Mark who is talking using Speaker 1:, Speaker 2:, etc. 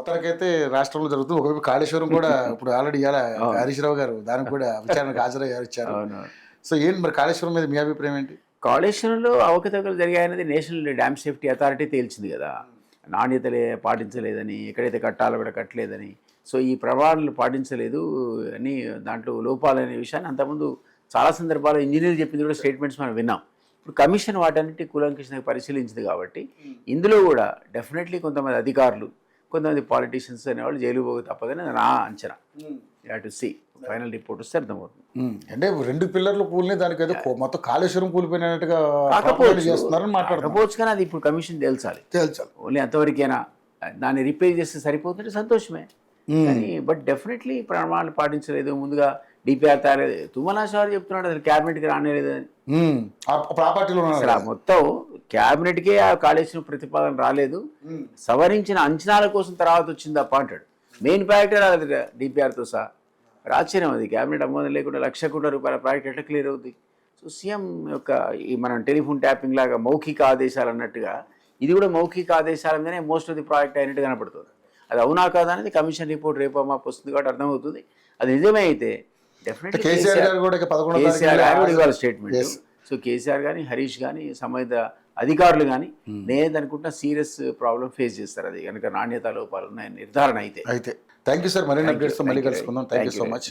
Speaker 1: మొత్తానికైతే రాష్ట్రంలో జరుగుతుంది. ఒకవైపు కాళేశ్వరం కూడా ఇప్పుడు ఆల్రెడీ ఇవాళ హరీష్ రావు గారు దానికి కూడా విచారణకు హాజరయ్యారు ఇచ్చారు. సో ఏంటి మరి కాళేశ్వరం మీద మీ అభిప్రాయం ఏంటి?
Speaker 2: కాళేశ్వరంలో అవకతవకలు జరిగాయనేది నేషనల్ డ్యామ్ సేఫ్టీ అథారిటీ తేల్చింది కదా. నాణ్యతలే పాటించలేదని, ఎక్కడైతే కట్టాలో కూడా కట్టలేదని, సో ఈ ప్రమాణాలు పాటించలేదు అని దాంట్లో లోపాలనే విషయాన్ని అంతకుముందు చాలా సందర్భాల్లో ఇంజనీర్లు చెప్పింది కూడా స్టేట్మెంట్స్ మనం విన్నాం. ఇప్పుడు కమిషన్ వాటన్నిటి కూలంకషంగా పరిశీలించింది కాబట్టి ఇందులో కూడా డెఫినెట్లీ కొంతమంది అధికారులు, కొంతమంది పాలిటీషియన్స్ అనేవాళ్ళు జైలు పోక తప్పదని నా అంచనా. టు సీ ఫైనల్ రిపోర్ట్ వస్తే అర్థమవుతుంది.
Speaker 1: అంటే 2 పిల్లర్లు కూలినాయి, దానికి ఏదో మొత్తం కాళేశ్వరం కూలిపోయినట్టుగా చేస్తున్నారని
Speaker 2: కాకపోవచ్చు, కానీ అది ఇప్పుడు కమిషన్ తేల్చాలి. ఓన్లీ అంతవరకైనా దాన్ని రిపేర్ చేస్తే సరిపోతుంటే సంతోషమే. కానీ బట్ డెఫినెట్లీ ప్రమాణాలు పాటించలేదు. ముందుగా డిపిఆర్ తయారు తుమ్మల నాగేశ్వరరావు చెప్తున్నాడు అసలు క్యాబినెట్కి రానేలేదని. అసలు మొత్తం క్యాబినెట్కే ఆ కాళేశ్వరం ప్రతిపాదన రాలేదు, సవరించిన అంచనాల కోసం తర్వాత వచ్చింది తప్ప అంటాడు. మెయిన్ ప్రాజెక్టే రాలేదు డిపిఆర్తో సహా. ఆశ్చర్యం అది. క్యాబినెట్ ఆమోదం లేకుండా ₹1,00,00,000 కోట్ల ప్రాజెక్ట్ ఎట్లా క్లియర్ అవుతుంది? సో సీఎం యొక్క ఈ మనం టెలిఫోన్ ట్యాపింగ్ లాగా మౌఖిక ఆదేశాలు అన్నట్టుగా ఇది కూడా మౌఖిక ఆదేశాల మీదనే మోస్ట్ ఆఫ్ ది ప్రాజెక్ట్ అయినట్టు కనపడుతుంది. అది అవునా కాదా అనేది కమిషన్ రిపోర్ట్ రేపు మాకు వస్తుంది కాబట్టి అర్థమవుతుంది. అది నిజమే అయితే డెఫినెట్లీ కేసీఆర్ గారు ఇవాళ స్టేట్మెంట్. సో కేసీఆర్ కానీ, హరీష్ కానీ, సంబంధిత అధికారులు కానీ నేను అనుకుంటున్నా సీరియస్ ప్రాబ్లం ఫేస్ చేస్తారు. అది కనుక నాణ్యత లోపాలు ఉన్నాయని నిర్ధారణ అయితే.
Speaker 1: Thank you sir. మరిన్ని అప్డేట్స్తో మళ్ళీ కలుసుకుందాం. Thank you so much.